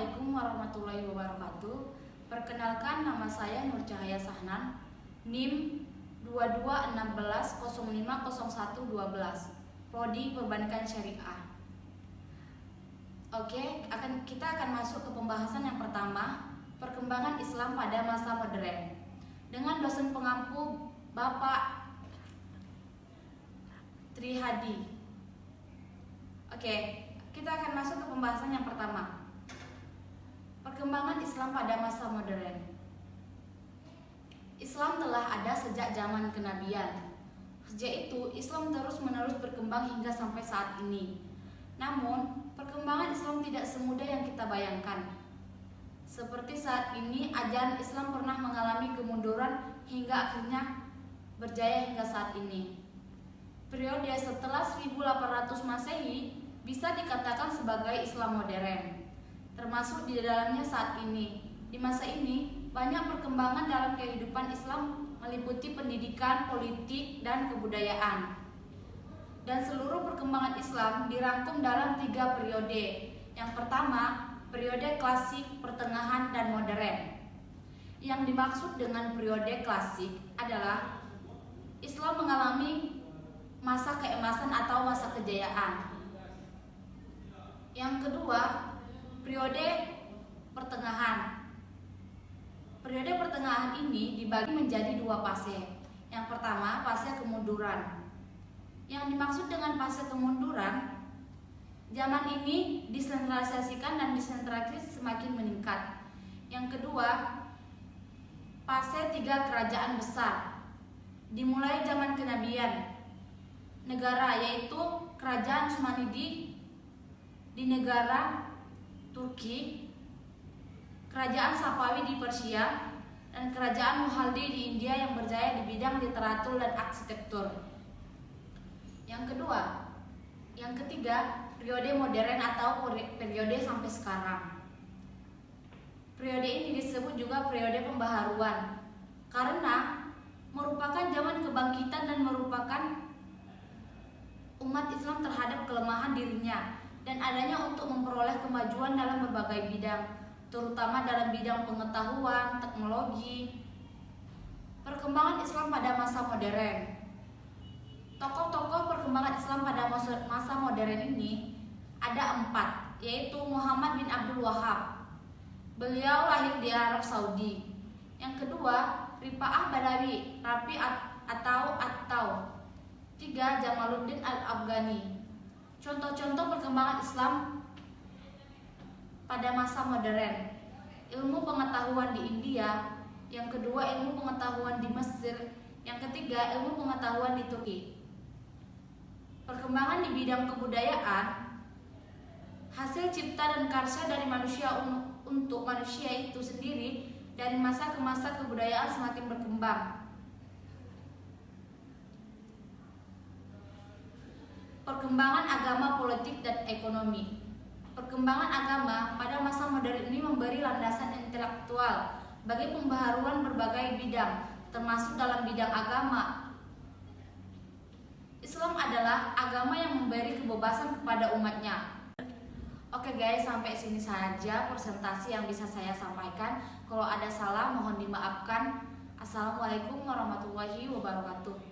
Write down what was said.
Assalamualaikum warahmatullahi wabarakatuh. Perkenalkan, nama saya Nur Cahaya Sahnan, NIM 2216050112, Prodi Perbankan Syariah. Oke, kita akan masuk ke pembahasan yang pertama, perkembangan Islam pada masa modern, dengan dosen pengampu Bapak Trihadi. Oke, kita akan masuk ke pembahasan yang pertama. Perkembangan Islam pada masa modern. Islam telah ada sejak zaman kenabian. Sejak itu, Islam terus-menerus berkembang hingga sampai saat ini. Namun, perkembangan Islam tidak semudah yang kita bayangkan. Seperti saat ini, ajaran Islam pernah mengalami kemunduran hingga akhirnya berjaya hingga saat ini. Periode setelah 1800 Masehi bisa dikatakan sebagai Islam modern, termasuk di dalamnya saat ini. Di masa ini, banyak perkembangan dalam kehidupan Islam meliputi pendidikan, politik, dan kebudayaan. Dan seluruh perkembangan Islam dirangkum dalam 3 periode. Yang pertama, periode klasik, pertengahan, dan modern. Yang dimaksud dengan periode klasik adalah Islam mengalami masa keemasan atau masa kejayaan. Yang kedua, periode pertengahan. Periode pertengahan ini dibagi menjadi 2 fase. Yang pertama, fase kemunduran. Yang dimaksud dengan fase kemunduran, zaman ini desentralisasikan dan desentralisasi semakin meningkat. Yang kedua, fase 3 kerajaan besar. Dimulai zaman kenabian negara, yaitu kerajaan Utsmanidi di negara Turki, kerajaan Safawi di Persia, dan kerajaan Muhaldi di India yang berjaya di bidang literatur dan arsitektur. Yang ketiga, periode modern atau periode sampai sekarang. Periode ini disebut juga periode pembaharuan karena merupakan zaman kebangkitan dan merupakan umat Islam terhadap kelemahan dirinya dan adanya untuk memperoleh kemajuan dalam berbagai bidang, terutama dalam bidang pengetahuan, teknologi. Perkembangan Islam pada masa modern. Tokoh-tokoh perkembangan Islam pada masa modern ini ada 4, yaitu Muhammad bin Abdul Wahab. Beliau lahir di Arab Saudi. Yang kedua, Rifa'ah Badawi, Rabi atau At-Taw. 3, Jamaluddin Al-Afghani. Contoh-contoh perkembangan Islam pada masa modern. Ilmu pengetahuan di India. Yang kedua, ilmu pengetahuan di Mesir. Yang ketiga, ilmu pengetahuan di Turki. Perkembangan di bidang kebudayaan. Hasil cipta dan karya dari manusia untuk manusia itu sendiri dari masa ke masa kebudayaan semakin berkembang. Perkembangan agama, politik, dan ekonomi. Perkembangan agama pada masa modern ini memberi landasan intelektual bagi pembaharuan berbagai bidang, termasuk dalam bidang agama. Islam adalah agama yang memberi kebebasan kepada umatnya. Oke guys, sampai sini saja presentasi yang bisa saya sampaikan. Kalau ada salah mohon dimaafkan. Assalamualaikum warahmatullahi wabarakatuh.